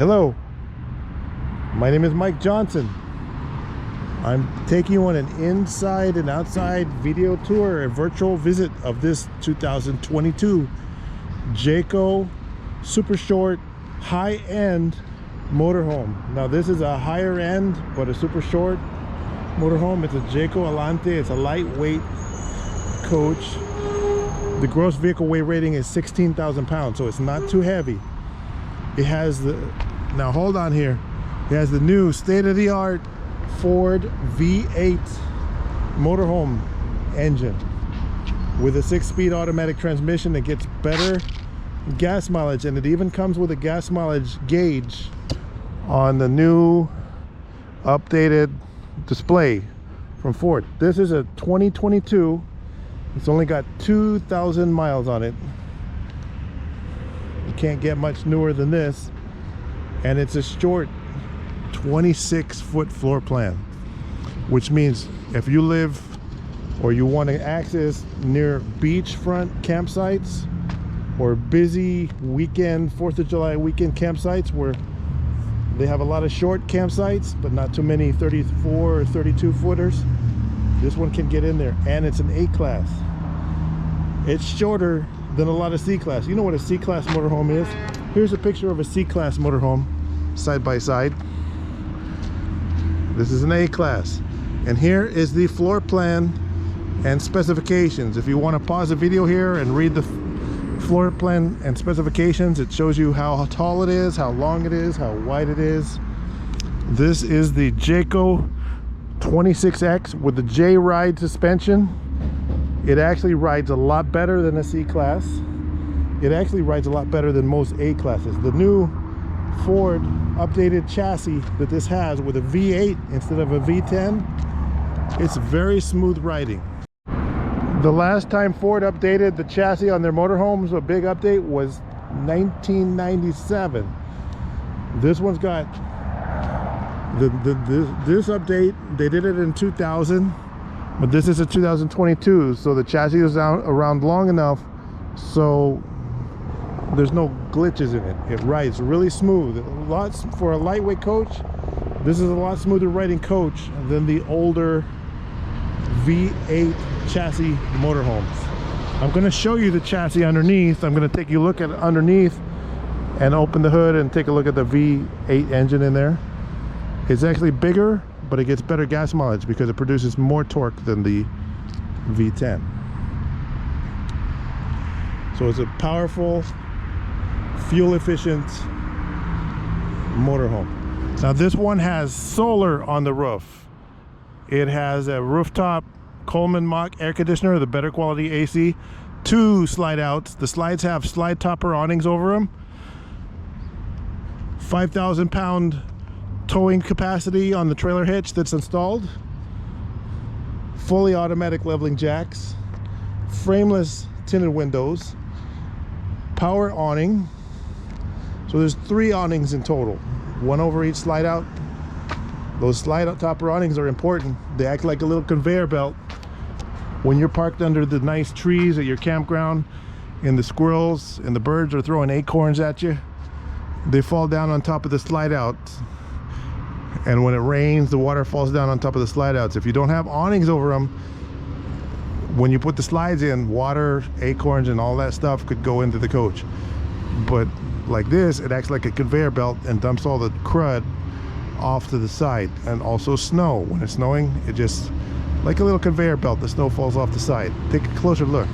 Hello, my name is Mike Johnson. I'm taking you on an inside and outside video tour, a virtual visit of this 2022 Jayco super short high-end motorhome. Now this is a higher end but a super short motorhome. It's a Jayco Alante. It's a lightweight coach. The gross vehicle weight rating is 16,000 pounds, so it's not too heavy. It has the, now hold on here, it has the new state-of-the-art Ford V8 motorhome engine with a 6-speed automatic transmission that gets better gas mileage, and it even comes with a gas mileage gauge on the new updated display from Ford. This is a 2022. It's only got 2,000 miles on it. You can't get much newer than this, and it's a short 26-foot floor plan, which means if you live or you want to access near beachfront campsites or busy weekend 4th of July weekend campsites where they have a lot of short campsites but not too many 34 or 32 footers, this one can get in there. And it's an A-class. It's shorter than a lot of C-class. You know what a C-class motorhome is? Here's a picture of a C-class motorhome side by side. This is an A-class, and here is the floor plan and specifications. If you want to pause the video here and read the floor plan and specifications, it shows you how tall it is, how long it is, how wide it is. This is the Jayco 26X with the J-Ride suspension. It actually rides a lot better than a C-class. It actually rides a lot better than most A-classes. The new Ford updated chassis that this has with a V8 instead of a V10, it's very smooth riding. The last time Ford updated the chassis on their motorhomes, a big update, was 1997. This one's got this update. They did it in 2000, but this is a 2022, so the chassis is around long enough so there's no glitches in it. It rides really smooth. Lots for a lightweight coach. This is a lot smoother riding coach than the older V8 chassis motorhomes. I'm going to show you the chassis underneath. I'm going to take you a look at it underneath and open the hood and take a look at the V8 engine in there. It's actually bigger, but it gets better gas mileage because it produces more torque than the V10. So it's a powerful, fuel-efficient motorhome. Now this one has solar on the roof. It has a rooftop Coleman Mach air conditioner, the better quality AC, 2 slide outs. The slides have slide topper awnings over them. 5,000 pound towing capacity on the trailer hitch that's installed. Fully automatic leveling jacks. Frameless tinted windows. Power awning. So there's 3 awnings in total, 1 over each slide out. Those slide out topper awnings are important. They act like a little conveyor belt. When you're parked under the nice trees at your campground and the squirrels and the birds are throwing acorns at you, they fall down on top of the slide out. And when it rains, the water falls down on top of the slide outs. If you don't have awnings over them, when you put the slides in, water, acorns, and all that stuff could go into the coach. But like this, it acts like a conveyor belt and dumps all the crud off to the side. And also snow. When it's snowing, it just, like a little conveyor belt, the snow falls off the side. Take a closer look.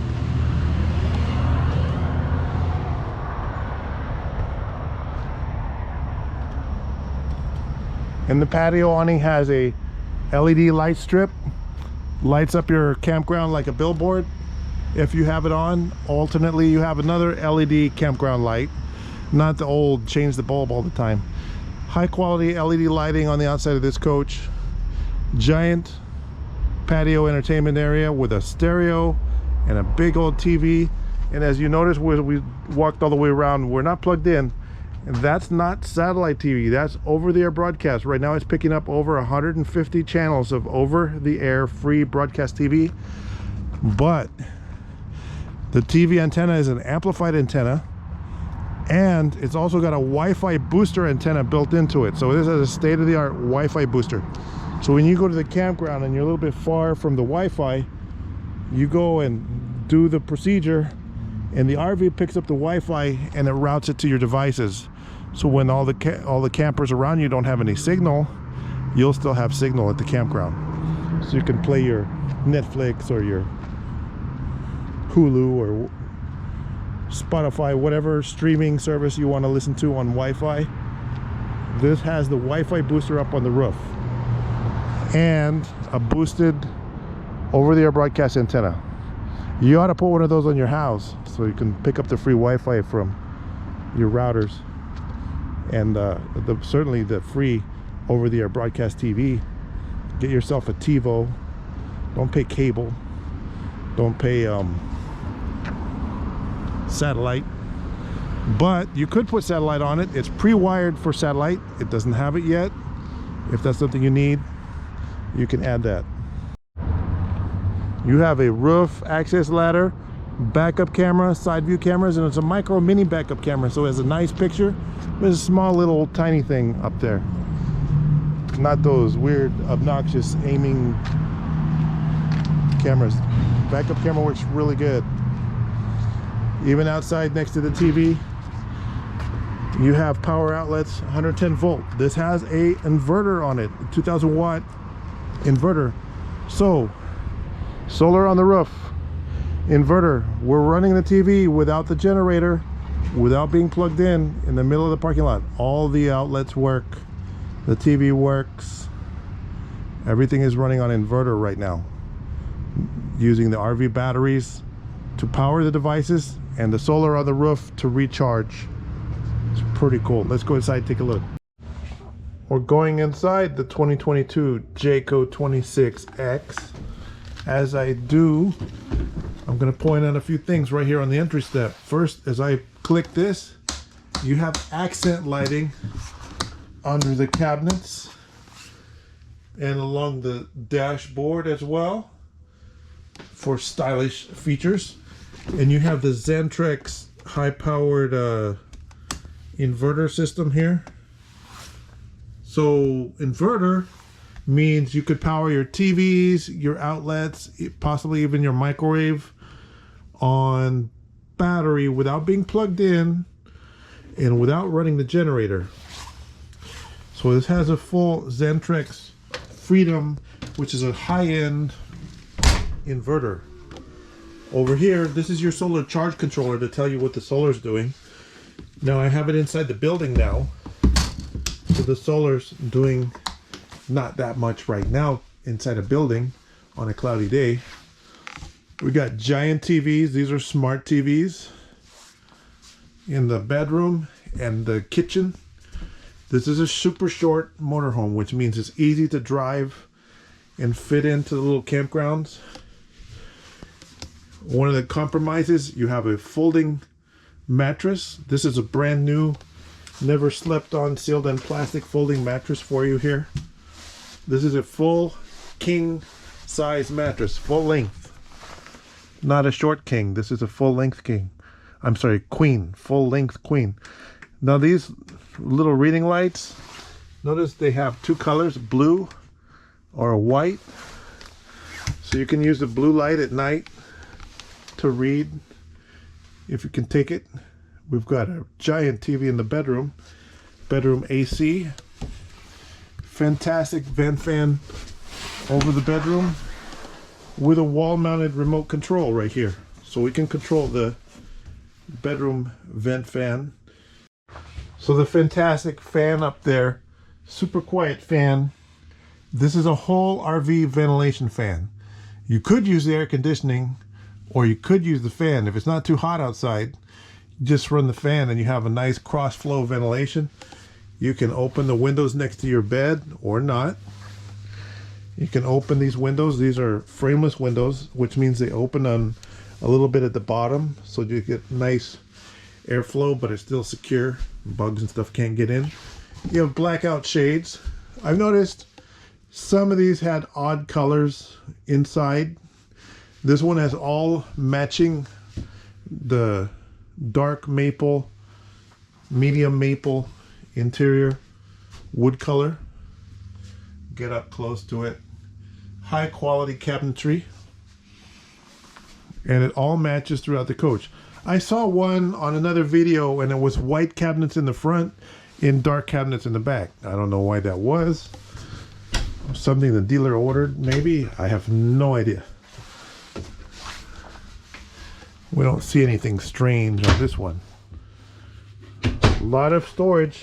And the patio awning has a LED light strip. Lights up your campground like a billboard if you have it on. Alternately, you have another LED campground light, not the old change the bulb all the time. High quality LED lighting on the outside of this coach. Giant patio entertainment area with a stereo and a big old TV. And as you notice, we walked all the way around, we're not plugged in. And that's not satellite TV, that's over-the-air broadcast. Right now it's picking up over 150 channels of over-the-air free broadcast TV. But the TV antenna is an amplified antenna And it's also got a Wi-Fi booster antenna built into it. So this is a state-of-the-art Wi-Fi booster. So when you go to the campground and you're a little bit far from the Wi-Fi, you go and do the procedure, and the RV picks up the Wi-Fi and it routes it to your devices. So when all the campers around you don't have any signal, you'll still have signal at the campground. So you can play your Netflix or your Hulu or Spotify, whatever streaming service you want to listen to on Wi-Fi. This has the Wi-Fi booster up on the roof and a boosted over-the-air broadcast antenna. You ought to put one of those on your house so you can pick up the free Wi-Fi from your routers, and certainly the free over-the-air broadcast TV. Get yourself a TiVo. Don't pay cable. Don't pay satellite. But you could put satellite on it. It's pre-wired for satellite. It doesn't have it yet. If that's something you need, you can add that. You have a roof access ladder, backup camera, side view cameras, and it's a micro mini backup camera, so it has a nice picture. There's a small little tiny thing up there. Not those weird obnoxious aiming cameras. Backup camera works really good. Even outside next to the TV, you have power outlets, 110 volt. This has a inverter on it, 2000 watt inverter. So solar on the roof, inverter. We're running the TV without the generator, without being plugged in the middle of the parking lot. All the outlets work, the TV works, everything is running on inverter right now, using the RV batteries to power the devices and the solar on the roof to recharge. It's pretty cool. Let's go inside and take a look. We're going inside the 2022 Jayco 26x. As I do, I'm going to point out a few things right here on the entry step. First, as I click this, you have accent lighting under the cabinets and along the dashboard as well for stylish features. And you have the Xantrex high-powered inverter system here. So inverter means you could power your TVs, your outlets, possibly even your microwave on battery without being plugged in and without running the generator. So this has a full Xantrex Freedom, which is a high-end inverter. Over here, this is your solar charge controller to tell you what the solar is doing. Now I have it inside the building now, so the solar's doing not that much right now inside a building on a cloudy day. We got giant TVs. These are smart TVs in the bedroom and the kitchen. This is a super short motorhome, which means it's easy to drive and fit into the little campgrounds. One of the compromises, you have a folding mattress. This is a brand new, never slept on, sealed in plastic folding mattress for you here. This is a full king size mattress, full length. Not a short king, this is a full length king. I'm sorry, queen, full length queen. Now these little reading lights, notice they have two colors, blue or white. So you can use the blue light at night to read if you can take it. We've got a giant TV in the bedroom AC, fantastic vent fan over the bedroom with a wall mounted remote control right here, so we can control the bedroom vent fan. So the fantastic fan up there, super quiet fan. This is a whole RV ventilation fan. You could use the air conditioning, or you could use the fan. If it's not too hot outside, just run the fan and you have a nice cross flow ventilation. You can open the windows next to your bed or not. You can open these windows. These are frameless windows, which means they open on a little bit at the bottom, so you get nice airflow, but it's still secure. Bugs and stuff can't get in. You have blackout shades. I've noticed some of these had odd colors inside. This one has all matching, the dark maple medium maple interior, wood color. Get up close to it. High quality cabinetry. And it all matches throughout the coach. I saw one on another video and it was white cabinets in the front and dark cabinets in the back. I don't know why that was. Something the dealer ordered, maybe. I have no idea. We don't see anything strange on this one. A lot of storage.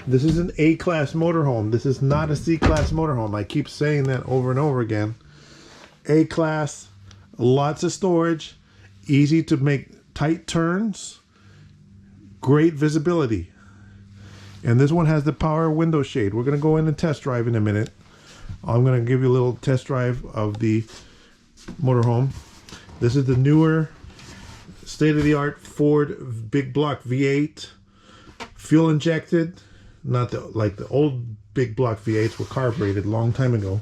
This is an A-class motorhome. This is not a C-class motorhome. I keep saying that over and over again. A-class, lots of storage, easy to make tight turns, great visibility. And this one has the power window shade. We're going to go in and test drive in a minute. I'm going to give you a little test drive of the motorhome. This is the newer state-of-the-art Ford big block V8, fuel injected, not like the old big block V8s were carbureted a long time ago.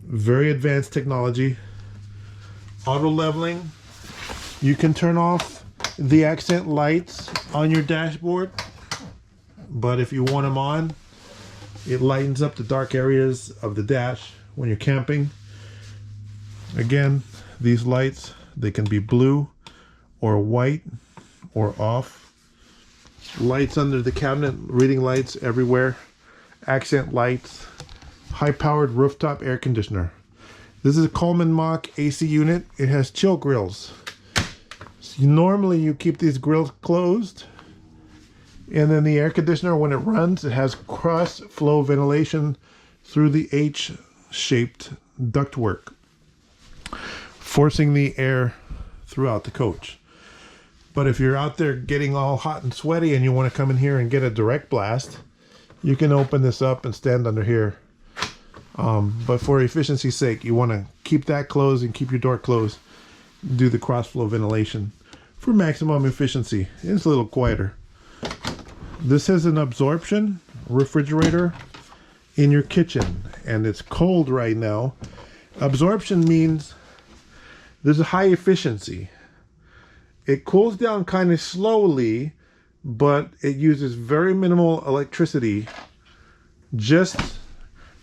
Very advanced technology. Auto leveling. You can turn off the accent lights on your dashboard, but if you want them on, it lightens up the dark areas of the dash when you're camping. Again, these lights, they can be blue or white or off. Lights under the cabinet, reading lights everywhere. Accent lights. High-powered rooftop air conditioner. This is a Coleman Mach AC unit. It has chill grills. So normally you keep these grills closed, and then the air conditioner, when it runs, it has cross-flow ventilation through the H-shaped ductwork, forcing the air throughout the coach. But if you're out there getting all hot and sweaty and you want to come in here and get a direct blast, you can open this up and stand under here. But for efficiency's sake, you want to keep that closed and keep your door closed. Do the cross-flow ventilation for maximum efficiency. It's a little quieter. This has an absorption refrigerator in your kitchen, and it's cold right now. Absorption means there's a high efficiency. It cools down kind of slowly, but it uses very minimal electricity. Just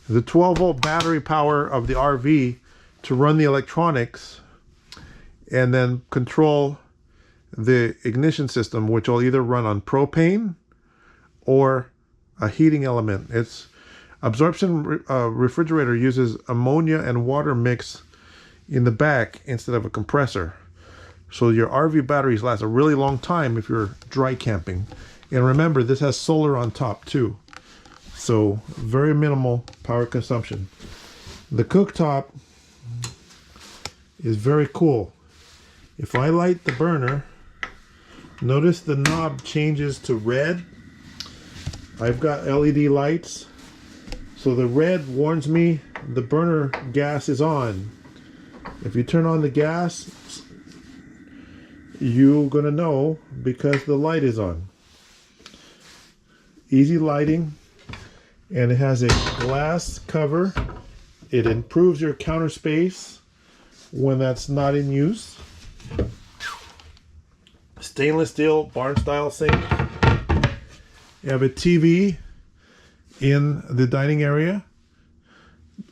the 12-volt battery power of the RV to run the electronics, and then control the ignition system, which will either run on propane or a heating element. Its absorption refrigerator uses ammonia and water mix in the back instead of a compressor. So your RV batteries last a really long time if you're dry camping. And remember, this has solar on top too. So very minimal power consumption. The cooktop is very cool. If I light the burner, notice the knob changes to red. I've got LED lights, so the red warns me the burner gas is on. If you turn on the gas, you're gonna know because the light is on. Easy lighting, and it has a glass cover. It improves your counter space when that's not in use. Stainless steel barn style sink. You have a TV in the dining area,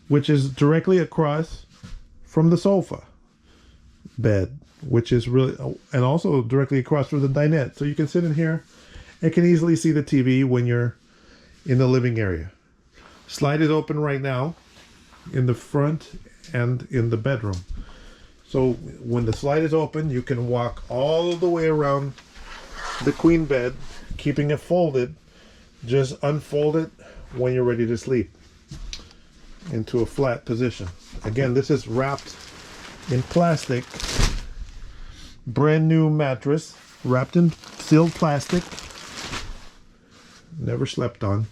which is directly across from the sofa bed, which is really, and also directly across from the dinette. So you can sit in here and can easily see the TV when you're in the living area. Slide is open right now in the front and in the bedroom. So when the slide is open, you can walk all the way around the queen bed, keeping it folded. Just unfold it when you're ready to sleep into a flat position. Again, this is wrapped in plastic. Brand new mattress, wrapped in sealed plastic. Never slept on.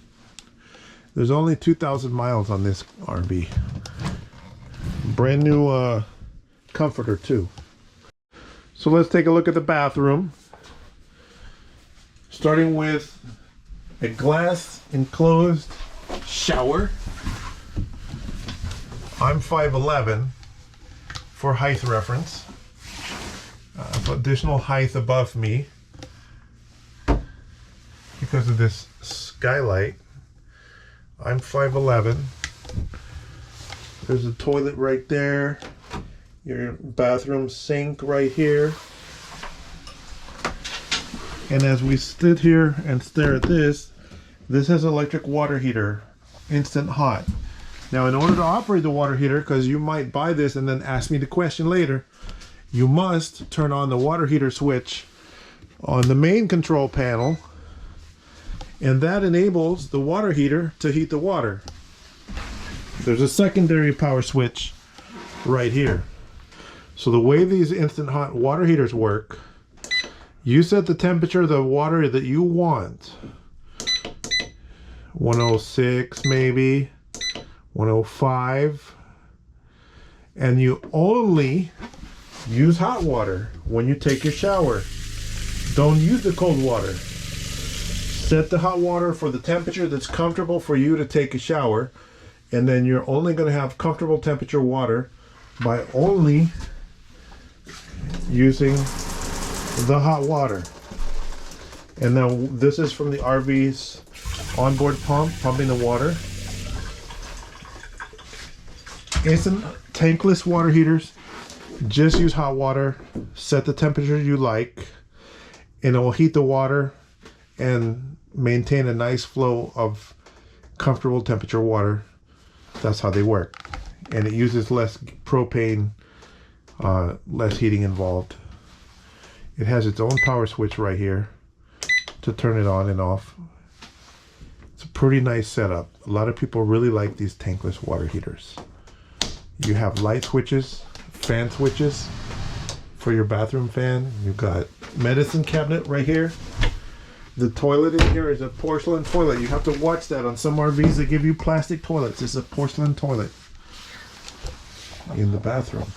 There's only 2,000 miles on this RV. Brand new comforter too. So let's take a look at the bathroom. Starting with a glass enclosed shower. I'm 5'11" for height reference. Additional height above me. because of this skylight. I'm 5'11". There's a toilet right there. Your bathroom sink right here. And as we sit here and stare at this has electric water heater, instant hot. Now, in order to operate the water heater, because you might buy this and then ask me the question later, you must turn on the water heater switch on the main control panel, and that enables the water heater to heat the water. There's a secondary power switch right here. So the way these instant hot water heaters work, you set the temperature of the water that you want. 106 maybe, 105. And you only use hot water when you take your shower. Don't use the cold water. Set the hot water for the temperature that's comfortable for you to take a shower, and then you're only going to have comfortable temperature water by only using the hot water. And now this is from the RV's onboard pump, pumping the water. Instant tankless water heaters, just use hot water, set the temperature you like, and it will heat the water and maintain a nice flow of comfortable temperature water. That's how they work. And it uses less propane, less heating involved. It has its own power switch right here to turn it on and off. It's a pretty nice setup. A lot of people really like these tankless water heaters. You have light switches, fan switches for your bathroom fan. You've got medicine cabinet right here. The toilet in here is a porcelain toilet. You have to watch that. On some RVs they give you plastic toilets. It's a porcelain toilet in the bathroom.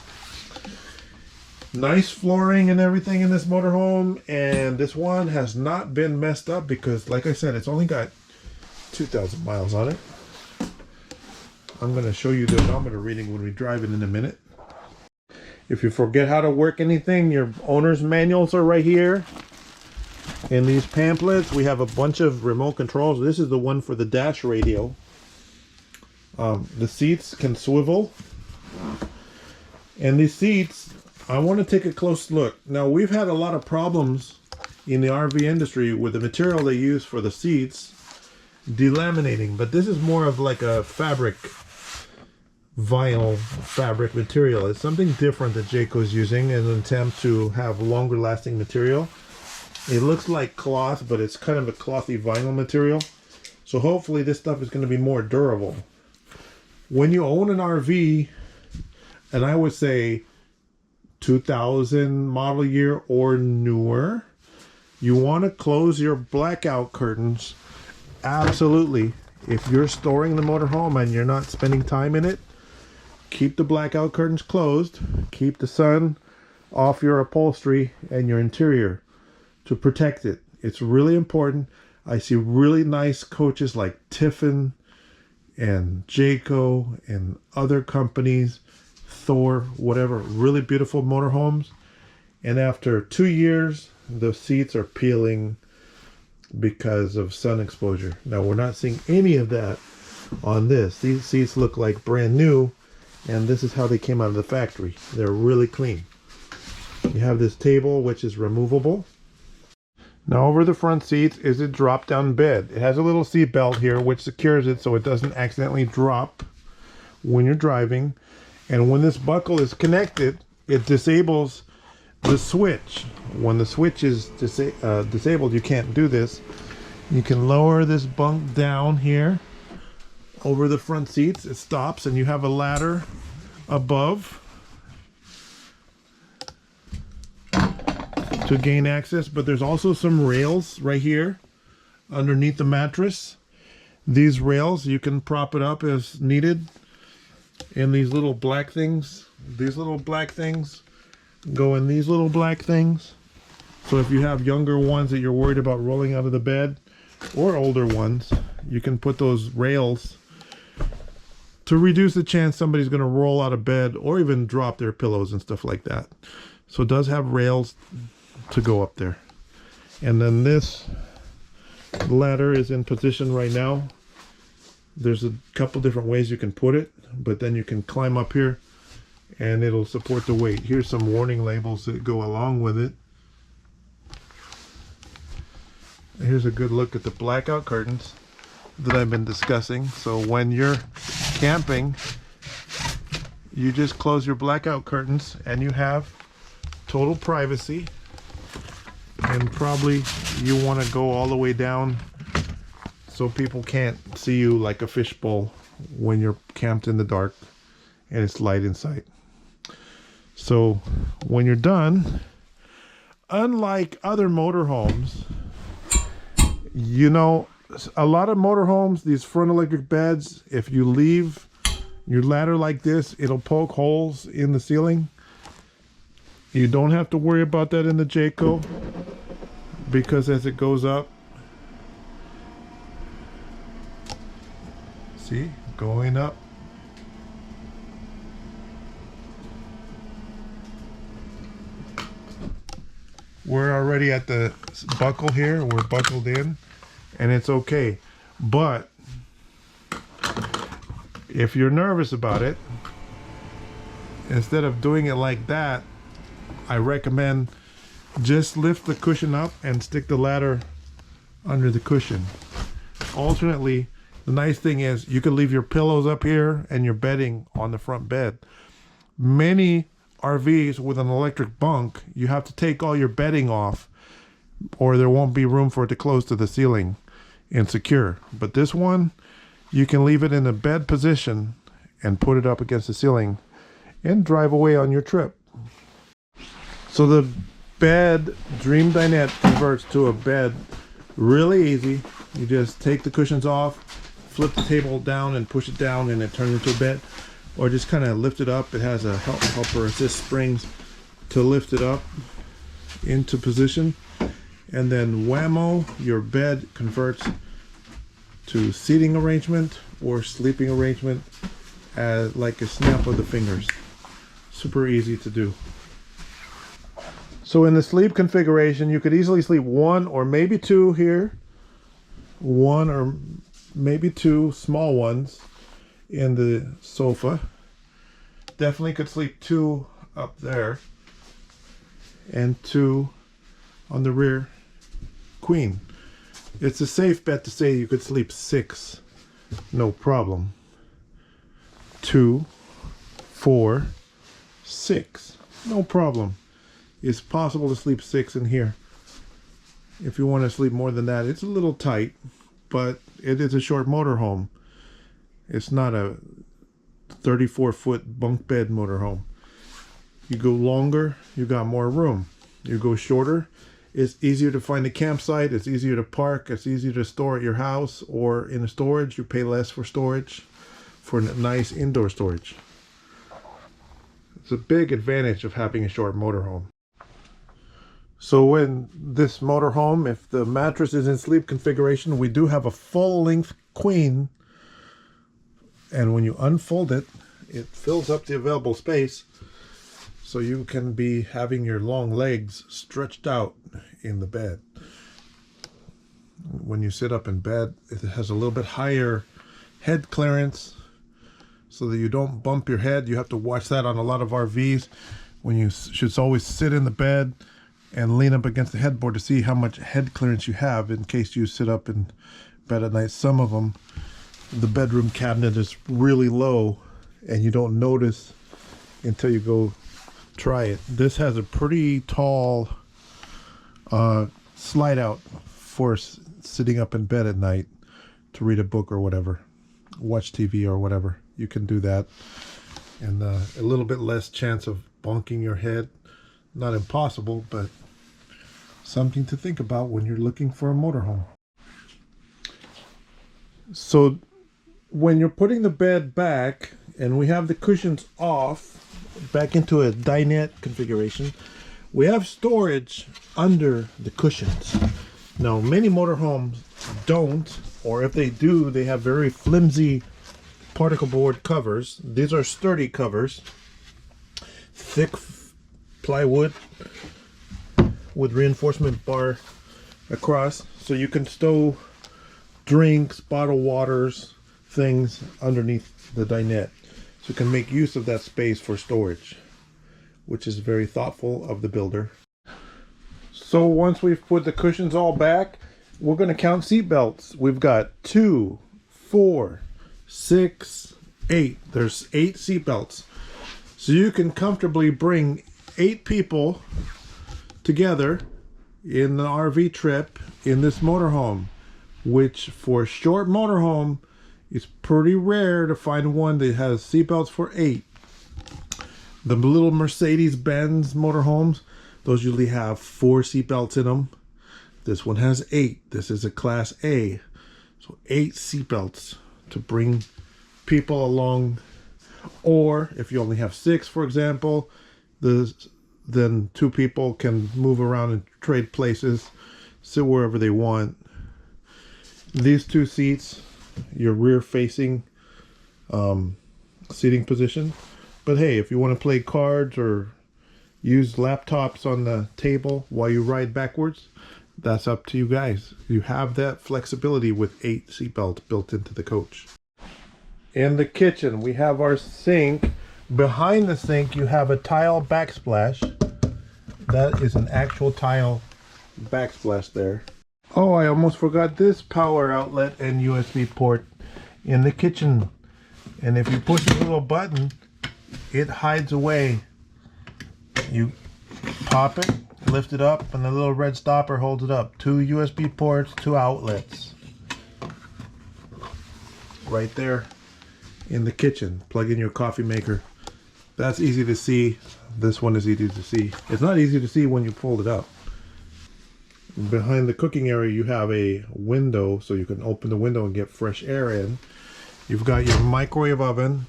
Nice flooring and everything in this motorhome, and this one has not been messed up because, like I said, it's only got 2,000 miles on it. I'm going to show you the odometer reading when we drive it in a minute. If you forget how to work anything, your owner's manuals are right here. In these pamphlets, we have a bunch of remote controls. This is the one for the dash radio. The seats can swivel. And these seats, I want to take a close look. Now, we've had a lot of problems in the RV industry with the material they use for the seats delaminating, but this is more of like a vinyl fabric material. It's something different that Jayco is using in an attempt to have longer lasting material. It looks like cloth, but it's kind of a clothy vinyl material. So hopefully this stuff is going to be more durable. When you own an RV, and I would say 2000 model year or newer, you want to close your blackout curtains. Absolutely. If you're storing the motorhome and you're not spending time in it, keep the blackout curtains closed. Keep the sun off your upholstery and your interior to protect it. It's really important. I see really nice coaches like Tiffin and Jayco and other companies, Thor, whatever, really beautiful motorhomes. And after 2 years, the seats are peeling because of sun exposure. Now, we're not seeing any of that on this. These seats look like brand new, and this is how they came out of the factory. They're really clean. You have this table, which is removable. Now, over the front seats is a drop-down bed. It has a little seat belt here, which secures it so it doesn't accidentally drop when you're driving. And when this buckle is connected, it disables the switch. When the switch is disabled, you can't do this. You can lower this bunk down here over the front seats. It stops, and you have a ladder above to gain access. But there's also some rails right here underneath the mattress. These rails, you can prop it up as needed. And these little black things go in these little black things. So if you have younger ones that you're worried about rolling out of the bed, or older ones, you can put those rails to reduce the chance somebody's going to roll out of bed or even drop their pillows and stuff like that. So it does have rails to go up there. And then this The ladder is in position right now. There's a couple different ways you can put it, but then you can climb up here and it'll support the weight. Here's some warning labels that go along with it. Here's a good look at the blackout curtains that I've been discussing. So when you're camping, you just close your blackout curtains and you have total privacy. And probably you want to go all the way down so people can't see you like a fishbowl when you're camped in the dark and it's light inside. So when you're done, unlike other motorhomes, you know, a lot of motorhomes, these front electric beds, if you leave your ladder like this, it'll poke holes in the ceiling. You don't have to worry about that in the Jayco, because as it goes up, see, going up, we're already at the buckle here, we're buckled in and it's okay. But if you're nervous about it, instead of doing it like that, I recommend just lift the cushion up and stick the ladder under the cushion. Alternately, the nice thing is you can leave your pillows up here and your bedding on the front bed. Many RVs with an electric bunk, you have to take all your bedding off or there won't be room for it to close to the ceiling and secure. But this one, you can leave it in a bed position and put it up against the ceiling and drive away on your trip. So the bed, Dream Dinette, converts to a bed really easy. You just take the cushions off, flip the table down and push it down and it turns into a bed, or just kind of lift it up. It has a helper assist springs to lift it up into position, and then whammo, your bed converts to seating arrangement or sleeping arrangement as like a snap of the fingers. Super easy to do. So in the sleep configuration, you could easily sleep one or maybe two here, one or maybe two small ones in the sofa. Definitely could sleep two up there and two on the rear queen. It's a safe bet to say you could sleep six, no problem. 2, 4, 6, no problem. It's possible to sleep 6 in here. If you want to sleep more than that, it's a little tight, but it is a short motorhome. It's not a 34-foot bunk bed motorhome. You go longer, you got more room. You go shorter, it's easier to find a campsite, it's easier to park, it's easier to store at your house or in a storage. You pay less for storage, for nice indoor storage. It's a big advantage of having a short motorhome. So in this motorhome, if the mattress is in sleep configuration, we do have a full-length queen, and when you unfold it, it fills up the available space, so you can be having your long legs stretched out in the bed. When you sit up in bed, it has a little bit higher head clearance so that you don't bump your head. You have to watch that on a lot of RVs. When you should always sit in the bed and lean up against the headboard to see how much head clearance you have in case you sit up in bed at night. Some of them, the bedroom cabinet is really low and you don't notice until you go try it. This has a pretty tall slide out for sitting up in bed at night to read a book or whatever, watch TV or whatever. You can do that, and a little bit less chance of bonking your head. Not impossible, but something to think about when you're looking for a motorhome. So when you're putting the bed back and we have the cushions off back into a dinette configuration, we have storage under the cushions. Now many motorhomes don't, or if they do, they have very flimsy particle board covers. These are sturdy covers, thick plywood with reinforcement bar across, so you can stow drinks, bottled waters, things underneath the dinette. So you can make use of that space for storage, which is very thoughtful of the builder. So once we've put the cushions all back, we're going to count seat belts. We've got 2, 4, 6, 8. There's 8 seat belts. So you can comfortably bring 8 people together in an RV trip in this motorhome, which for a short motorhome is pretty rare to find one that has seat belts for 8. The little Mercedes-Benz motorhomes, those usually have 4 seat belts in them. This one has 8. This is a Class A. So 8 seat belts to bring people along. Or if you only have 6, for example, then 2 people can move around and trade places, sit wherever they want. These 2 seats, your rear facing seating position. But hey, if you want to play cards or use laptops on the table while you ride backwards, that's up to you guys. You have that flexibility with 8 seatbelts built into the coach. In the kitchen, we have our sink. Behind the sink, you have a tile backsplash. That is an actual tile backsplash there. Oh, I almost forgot this power outlet and USB port in the kitchen. And if you push the little button, it hides away. You pop it, lift it up, and the little red stopper holds it up. 2 USB ports, 2 outlets. Right there in the kitchen. Plug in your coffee maker. That's easy to see. This one is easy to see. It's not easy to see when you fold it up. Behind the cooking area, you have a window, so you can open the window and get fresh air in. You've got your microwave oven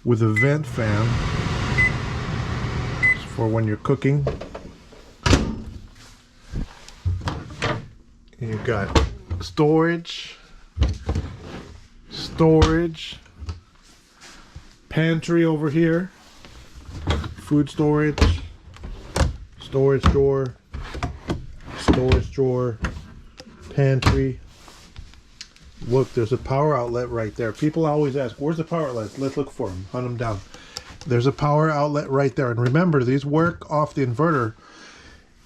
with a vent fan for when you're cooking. And you've got storage, pantry over here, food storage, storage drawer, pantry. Look, there's a power outlet right there. People always ask, where's the power outlet? Let's look for them, hunt them down. There's a power outlet right there. And remember, these work off the inverter.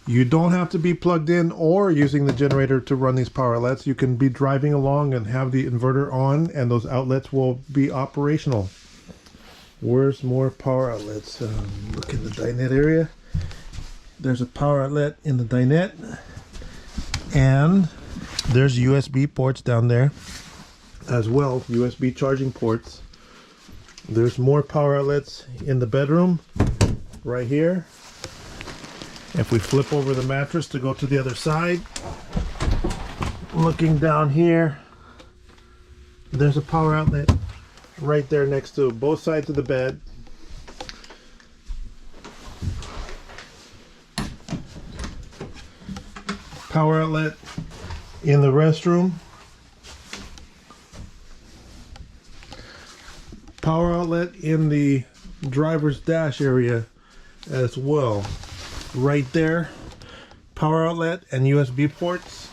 You don't have to be plugged in or using the generator to run these power outlets. You can be driving along and have the inverter on, and those outlets will be operational. Where's more power outlets? Look in the dinette area. There's a power outlet in the dinette, and there's USB ports down there as well, USB charging ports. There's more power outlets in the bedroom right here. If we flip over the mattress to go to the other side, looking down here, there's a power outlet right there next to both sides of the bed. Power outlet in the restroom. Power outlet in the driver's dash area as well. Right there, power outlet and USB ports.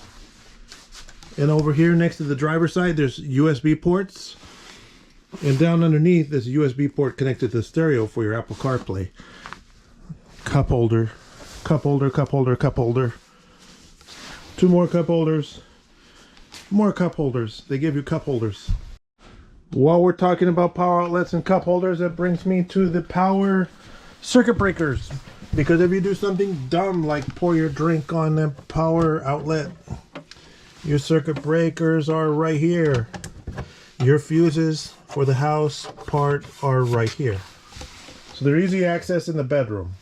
And over here next to the driver's side, there's USB ports. And down underneath, there's a USB port connected to the stereo for your Apple CarPlay. Cup holder, cup holder, cup holder, cup holder. 2 more cup holders. More cup holders. They give you cup holders. While we're talking about power outlets and cup holders, that brings me to the power circuit breakers. Because if you do something dumb like pour your drink on the power outlet, your circuit breakers are right here. Your fuses for the house part are right here. So they're easy access in the bedroom.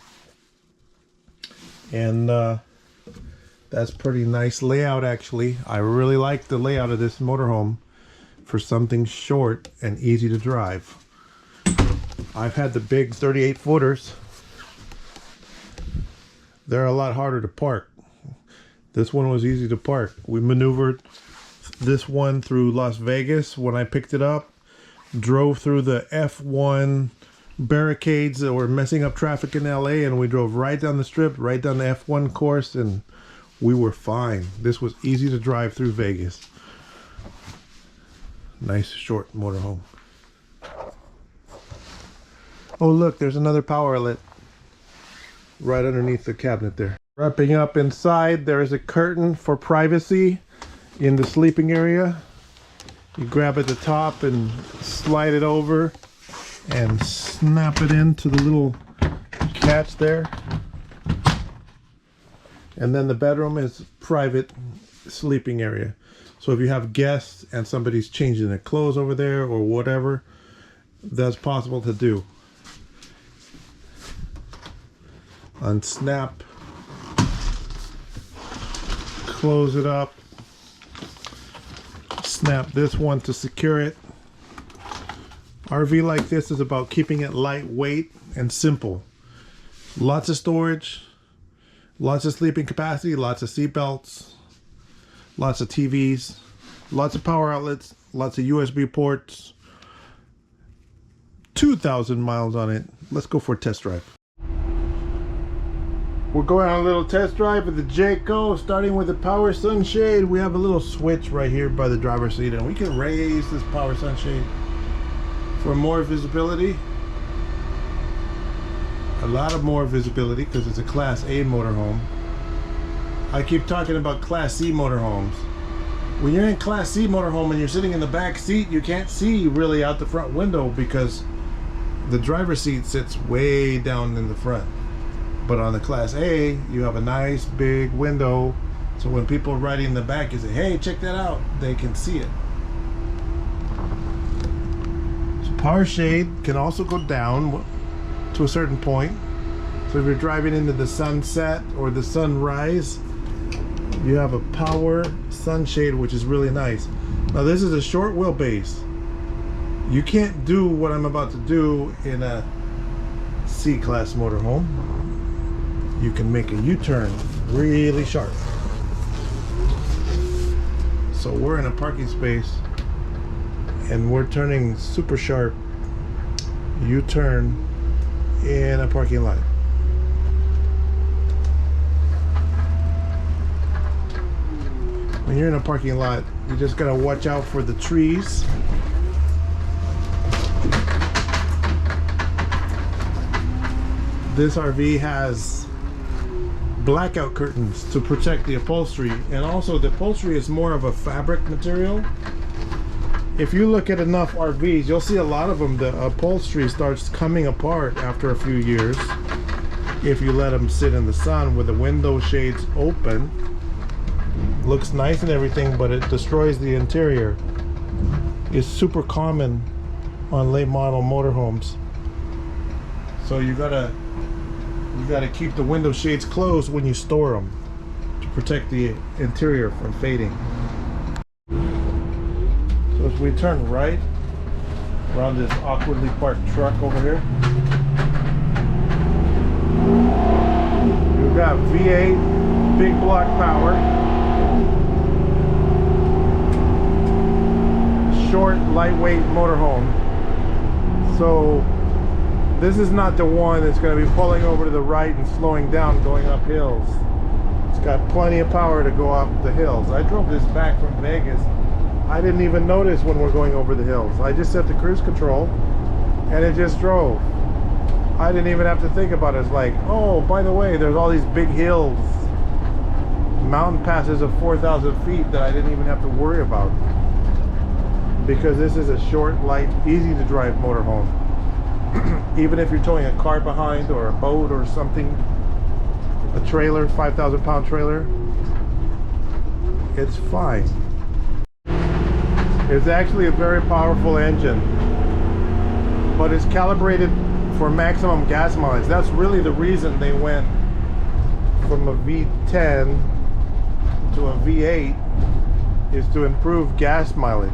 And that's pretty nice layout actually. I really like the layout of this motorhome for something short and easy to drive. I've had the big 38 footers. They're a lot harder to park. This one was easy to park. We maneuvered this one through Las Vegas when I picked it up. Drove through the F1 barricades that were messing up traffic in LA, and we drove right down the strip, right down the F1 course, and we were fine. This was easy to drive through Vegas. Nice short motorhome. Oh look, there's another power outlet right underneath the cabinet there. Wrapping up inside, there is a curtain for privacy in the sleeping area. You grab at the top and slide it over and snap it into the little catch there. And then the bedroom is private sleeping area. So if you have guests and somebody's changing their clothes over there or whatever, that's possible to do. Unsnap, close it up, snap this one to secure it. RV like this is about keeping it lightweight and simple. Lots of storage, lots of sleeping capacity, lots of seat belts, lots of TVs, lots of power outlets, lots of USB ports. 2,000 miles on it. Let's go for a test drive. We're going on a little test drive with the Jayco, starting with the power sunshade. We have a little switch right here by the driver's seat, and we can raise this power sunshade for more visibility. A lot of more visibility because it's a Class A motorhome. I keep talking about Class C motorhomes. When you're in Class C motorhome and you're sitting in the back seat, you can't see really out the front window because the driver's seat sits way down in the front. But on the Class A, you have a nice big window, so when people are riding in the back, you say, hey, check that out, they can see it. So power shade can also go down to a certain point. So if you're driving into the sunset or the sunrise, you have a power sunshade, which is really nice. Now this is a short wheelbase. You can't do what I'm about to do in a C-Class motorhome. You can make a U-turn really sharp. So we're in a parking space and we're turning super sharp U-turn in a parking lot. When you're in a parking lot, you just gotta watch out for the trees. This RV has blackout curtains to protect the upholstery, and also the upholstery is more of a fabric material. If you look at enough RVs, you'll see a lot of them, the upholstery starts coming apart after a few years if you let them sit in the sun with the window shades open. Looks nice and everything, but it destroys the interior. It's super common on late model motorhomes, so you gotta keep the window shades closed when you store them to protect the interior from fading. So as we turn right around this awkwardly parked truck over here, we've got V8 big block power, short lightweight motorhome. So this is not the one that's going to be pulling over to the right and slowing down going up hills. It's got plenty of power to go up the hills. I drove this back from Vegas. I didn't even notice when we're going over the hills. I just set the cruise control and it just drove. I didn't even have to think about it. It's like, oh, by the way, there's all these big hills, mountain passes of 4,000 feet that I didn't even have to worry about, because this is a short, light, easy to drive motorhome. Even if you're towing a car behind or a boat or something, a trailer, 5,000 pound trailer, it's fine. It's actually a very powerful engine, but it's calibrated for maximum gas mileage. That's really the reason they went from a V10 to a V8, is to improve gas mileage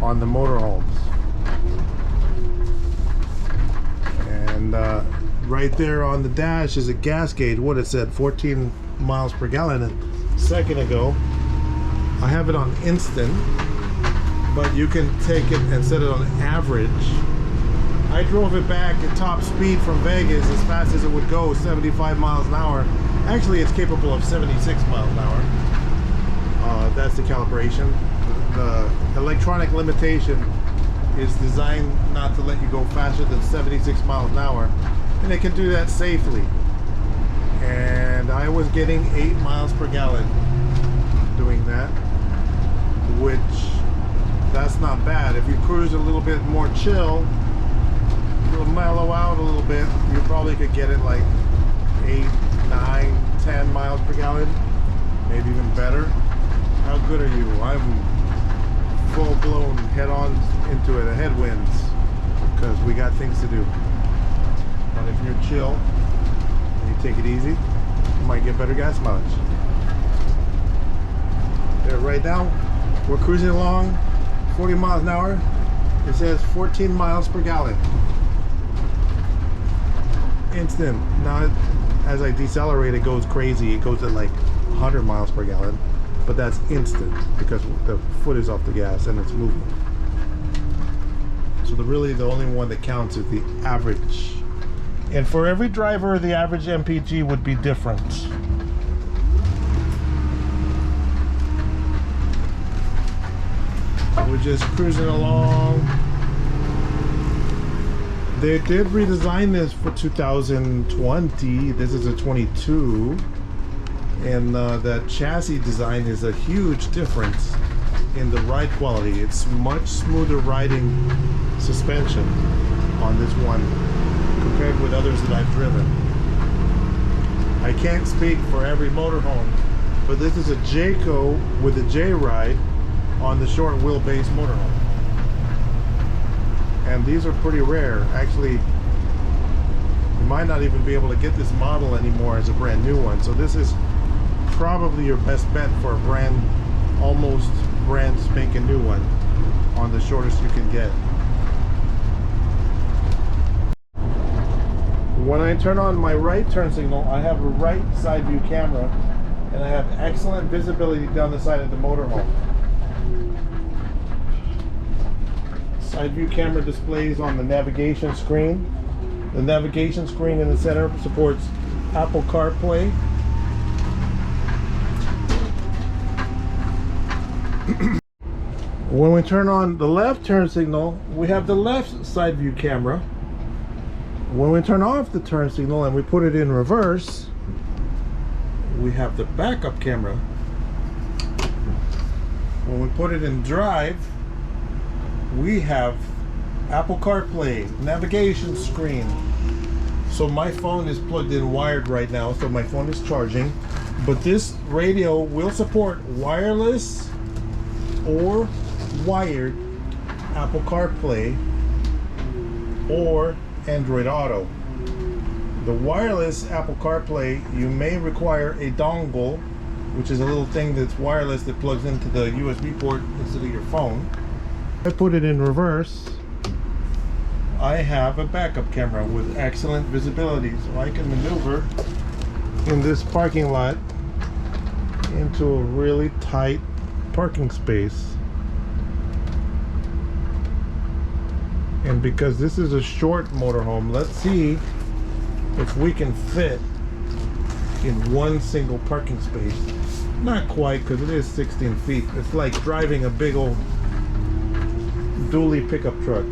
on the motorhomes. And right there on the dash is a gas gauge. What it said, 14 miles per gallon a second ago. I have it on instant, but you can take it and set it on average. I drove it back at top speed from Vegas as fast as it would go, 75 miles an hour. Actually, it's capable of 76 miles an hour. That's the calibration. the electronic limitation is designed not to let you go faster than 76 miles an hour, and it can do that safely. And I was getting 8 miles per gallon doing that, which that's not bad. If you cruise a little bit more chill, you'll mellow out a little bit, you probably could get it like 8, 9, 10 miles per gallon, maybe even better. How good are you? I'm full-blown head-on into it, headwinds, because we got things to do. But if you're chill and you take it easy, you might get better gas mileage. There, right now we're cruising along 40 miles an hour. It says 14 miles per gallon. Instant. Now as I decelerate, it goes crazy. It goes at like 100 miles per gallon, but that's instant because the foot is off the gas and it's moving. So really the only one that counts is the average. And for every driver, the average MPG would be different. We're just cruising along. They did redesign this for 2020. This is a 22, and the chassis design is a huge difference in the ride quality. It's much smoother riding suspension on this one compared with others that I've driven. I can't speak for every motorhome, but this is a Jayco with a J-Ride on the short wheelbase motorhome. And these are pretty rare. Actually, you might not even be able to get this model anymore as a brand new one. So this is probably your best bet for a brand, almost brand spanking new one on the shortest you can get. When I turn on my right turn signal, I have a right side view camera, and I have excellent visibility down the side of the motorhome. Side view camera displays on the navigation screen. The navigation screen in the center supports Apple CarPlay. When we turn on the left turn signal, we have the left side view camera. When we turn off the turn signal and we put it in reverse, we have the backup camera. When we put it in drive, we have Apple CarPlay, navigation screen. So my phone is plugged in wired right now, so my phone is charging. But this radio will support wireless or wired Apple CarPlay or Android Auto. The wireless Apple CarPlay, you may require a dongle, which is a little thing that's wireless that plugs into the USB port instead of your phone. I put it in reverse. I have a backup camera with excellent visibility, so I can maneuver in this parking lot into a really tight parking space. And because this is a short motorhome, let's see if we can fit in one single parking space. Not quite, because it is 16 feet. It's like driving a big old dually pickup truck.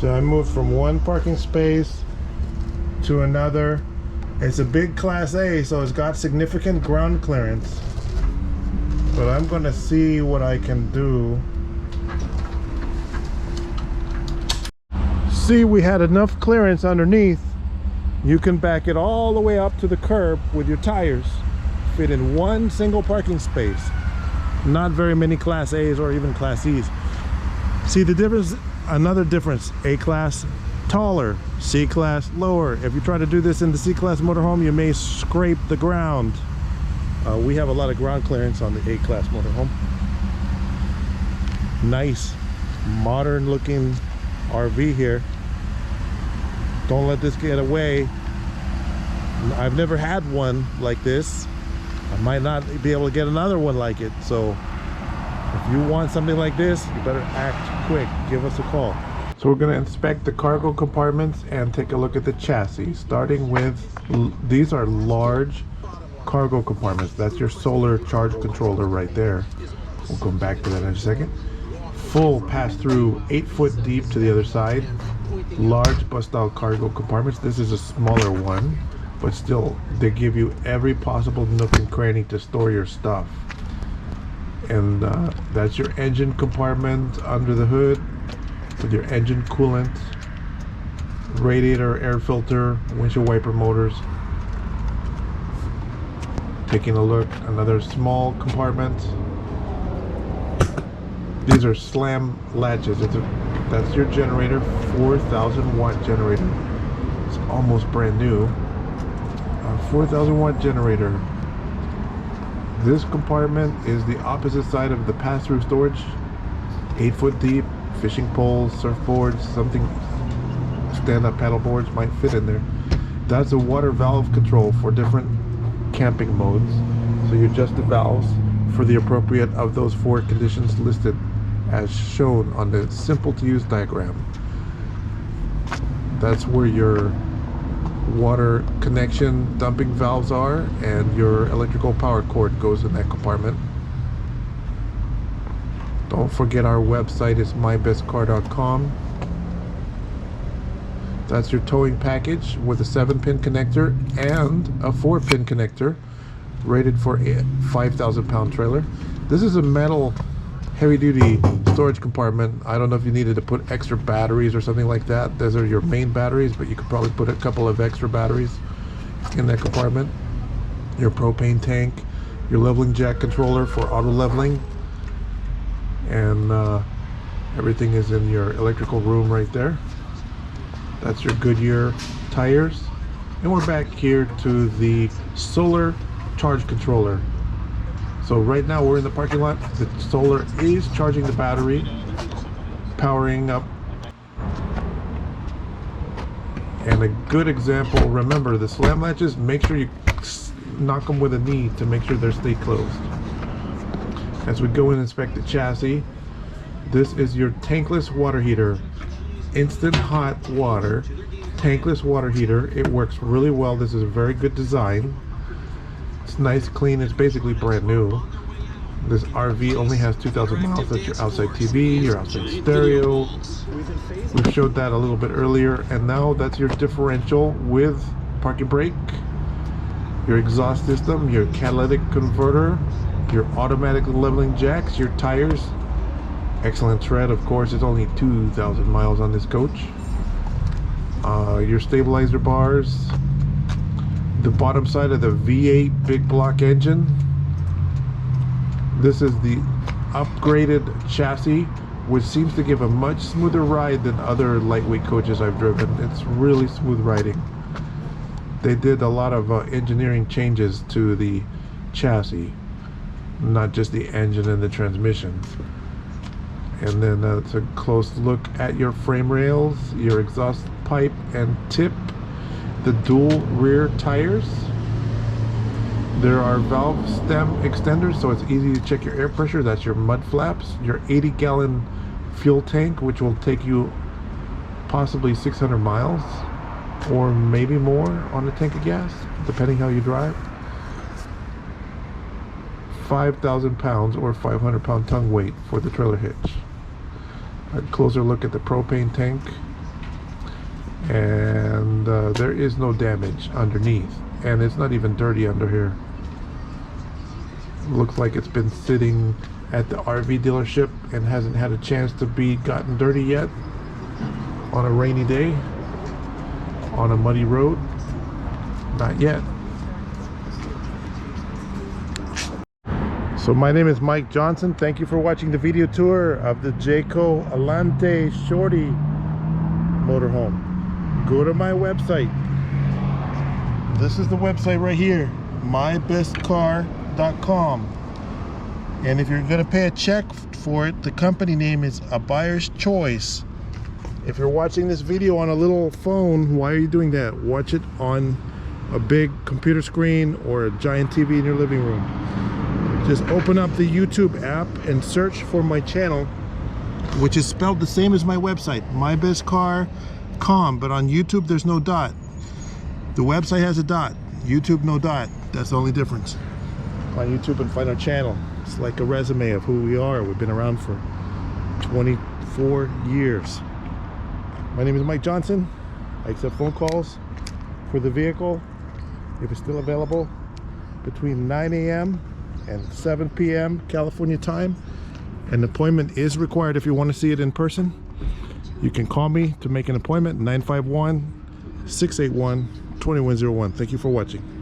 So I moved from one parking space to another. It's a big Class A, so it's got significant ground clearance. But I'm going to see what I can do. See, we had enough clearance underneath. You can back it all the way up to the curb with your tires. Fit in one single parking space. Not very many Class A's or even Class C's. See the difference? Another difference, A-Class taller, C-Class lower. If you try to do this in the C-Class motorhome, you may scrape the ground. We have a lot of ground clearance on the A-Class motorhome. Nice, modern looking RV here. Don't let this get away. I've never had one like this. I might not be able to get another one like it. So if you want something like this, you better act quick. Give us a call. So we're going to inspect the cargo compartments and take a look at the chassis, starting with, these are large cargo compartments. That's your solar charge controller right there. We'll come back to that in a second. Full pass-through, 8 foot deep to the other side. Large bus-style cargo compartments. This is a smaller one, but still, they give you every possible nook and cranny to store your stuff. And that's your engine compartment under the hood with your engine coolant, radiator, air filter, windshield wiper motors. Taking a look, another small compartment. These are slam latches. That's your generator, 4,000 watt generator. It's almost brand new. 4,000 watt generator. This compartment is the opposite side of the pass-through storage. 8 foot deep, fishing poles, surfboards, something, stand-up paddle boards might fit in there. That's a water valve control for different camping modes. So you adjust the valves for the appropriate of those 4 conditions listed as shown on the simple to use diagram. That's where your water connection dumping valves are, and your electrical power cord goes in that compartment. Don't forget our website is mybestcar.com. That's your towing package with a 7-pin connector and a 4-pin connector, rated for a 5,000 pound trailer. This is a metal heavy duty storage compartment. I don't know if you needed to put extra batteries or something like that. Those are your main batteries, but you could probably put a couple of extra batteries in that compartment. Your propane tank, your leveling jack controller for auto leveling, and everything is in your electrical room right there. That's your Goodyear tires. And we're back here to the solar charge controller. So right now we're in the parking lot. The solar is charging the battery, powering up. And a good example, remember the slam latches, make sure you knock them with a knee to make sure they're stay closed. As we go and inspect the chassis, this is your tankless water heater. Instant hot water, tankless water heater. It works really well. This is a very good design. It's nice, clean. It's basically brand new. This RV only has 2,000 miles. That's your outside TV, your outside stereo. We showed that a little bit earlier. And now that's your differential with parking brake, your exhaust system, your catalytic converter, your automatic leveling jacks, your tires. Excellent tread, of course. It's only 2,000 miles on this coach. Your stabilizer bars, the bottom side of the V8 big block engine. This is the upgraded chassis, which seems to give a much smoother ride than other lightweight coaches I've driven. It's really smooth riding. They did a lot of engineering changes to the chassis, not just the engine and the transmission. And then it's a close look at your frame rails, your exhaust pipe and tip, the dual rear tires. There are valve stem extenders, so it's easy to check your air pressure. That's your mud flaps, your 80-gallon fuel tank, which will take you possibly 600 miles or maybe more on a tank of gas, depending how you drive. 5,000 pounds or 500 pound tongue weight for the trailer hitch. A closer look at the propane tank, and there is no damage underneath, and it's not even dirty under here. Looks like it's been sitting at the RV dealership and hasn't had a chance to be gotten dirty yet on a rainy day on a muddy road. Not yet. So my name is Mike Johnson. Thank you for watching the video tour of the Jayco Alante Shorty motorhome. Go to my website. This is the website right here, mybestcar.com. And if you're gonna pay a check for it, the company name is A Buyer's Choice. If you're watching this video on a little phone, why are you doing that? Watch it on a big computer screen or a giant TV in your living room. Just open up the YouTube app and search for my channel, which is spelled the same as my website, mybestcar.com, but on YouTube there's no dot. The website has a dot, YouTube no dot. That's the only difference. On YouTube and find our channel. It's like a resume of who we are. We've been around for 24 years. My name is Mike Johnson. I accept phone calls for the vehicle if it's still available between 9 a.m. and 7 p.m. California time. An appointment is required if you want to see it in person. You can call me to make an appointment, 951-681-2101. Thank you for watching.